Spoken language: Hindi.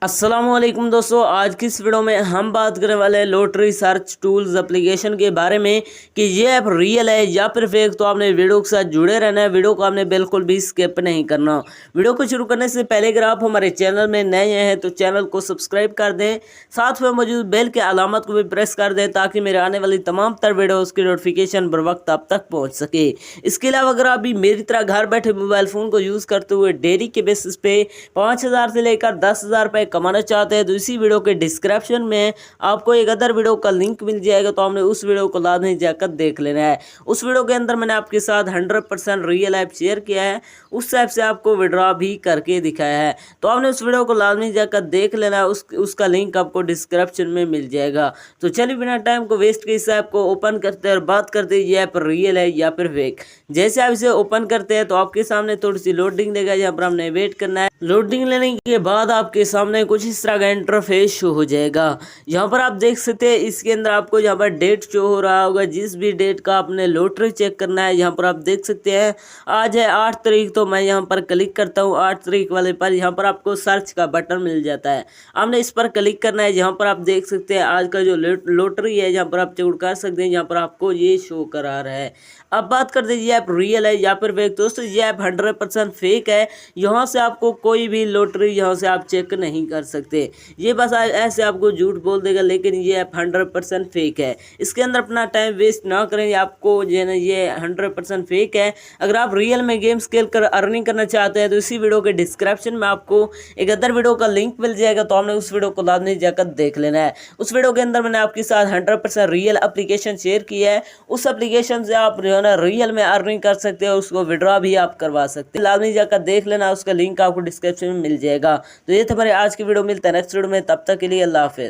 अस्सलामुअलैकुम दोस्तों, आज की इस वीडियो में हम बात करने वाले हैं लॉटरी सर्च टूल्स एप्लीकेशन के बारे में कि ये ऐप रियल है या फिर फेक। तो आपने वीडियो के साथ जुड़े रहना है, वीडियो को आपने बिल्कुल भी स्किप नहीं करना। वीडियो को शुरू करने से पहले अगर आप हमारे चैनल में नए हैं तो चैनल को सब्सक्राइब कर दें, साथ में मौजूद बेल के अलामत को भी प्रेस कर दें ताकि मेरे आने वाली तमाम तर वीडियोज़ की नोटिफिकेशन बर वक्त आप तक पहुँच सके। इसके अलावा अगर आप भी मेरी तरह घर बैठे मोबाइल फ़ोन को यूज़ करते हुए डेली के बेसिस पे 5,000 से लेकर 10,000 रुपये कमाना चाहते हैं तो इसी वीडियो के डिस्क्रिप्शन में आपको एक अदर वीडियो का लिंक मिल जाएगा, तो आपने उस वीडियो को लाजमी जाकर देख लेना है। उस वीडियो के अंदर मैंने आपके साथ 100% रियल ऐप शेयर किया है, उस ऐप से आपको विड्रॉ भी करके दिखाया है, तो आपने उस वीडियो को लाजमी जाकर देख लेना है। उसका लिंक आपको डिस्क्रिप्शन में मिल जाएगा। तो चलिए बिना टाइम को वेस्ट किए इस ऐप को ओपन करते हैं और बात करते हैं ये ऐप रियल है या फिर फेक। जैसे आप इसे ओपन करते हैं तो आपके सामने थोड़ी सी लोडिंग देगा, यहाँ पर हमने वेट करना है। लोडिंग लेने के बाद आपके सामने कुछ इस तरह का इंटरफेस शो हो जाएगा। यहाँ पर आप देख सकते हैं इसके अंदर आपको यहाँ पर डेट शो हो रहा होगा, जिस भी डेट का आपने लॉटरी चेक करना है। यहाँ पर आप देख सकते हैं आज है 8 तारीख, तो मैं यहाँ पर क्लिक करता हूँ 8 तारीख वाले पर। यहाँ पर आपको सर्च का बटन मिल जाता है, आपने इस पर क्लिक करना है। यहाँ पर आप देख सकते हैं आज का जो लॉटरी है यहाँ पर आप चेक कर सकते हैं, यहाँ पर आपको ये शो करा रहा है। अब बात करते हैं ये ऐप रियल है या फिर फेक। दोस्तों ये ऐप 100% फेक है, यहाँ से आपको कोई भी लॉटरी यहाँ से आप चेक नहीं कर सकते। ये बस ऐसे आपको झूठ बोल देगा, लेकिन ये ऐप 100% फेक है। इसके अंदर अपना टाइम वेस्ट ना करें, आपको जो है ना ये 100% फेक है। अगर आप रियल में गेम्स खेल कर अर्निंग करना चाहते हैं तो इसी वीडियो के डिस्क्रिप्शन में आपको एक अदर वीडियो का लिंक मिल जाएगा, तो आपने उस वीडियो को लाजमी जाकर देख लेना है। उस वीडियो के अंदर मैंने आपके साथ 100% रियल एप्लीकेशन शेयर किया है, उस एप्लीकेशन से आप जो है ना रियल में अर्निंग कर सकते हैं, उसको विड्रॉ भी आप करवा सकते हैं। लाजमी जाकर देख लेना, उसका लिंक आपको डिस्क्रिप्शन में मिल जाएगा। तो ये था हमारे आज की वीडियो, मिलता है नेक्स्ट वीडियो में, तब तक के लिए अल्लाह हाफिज़।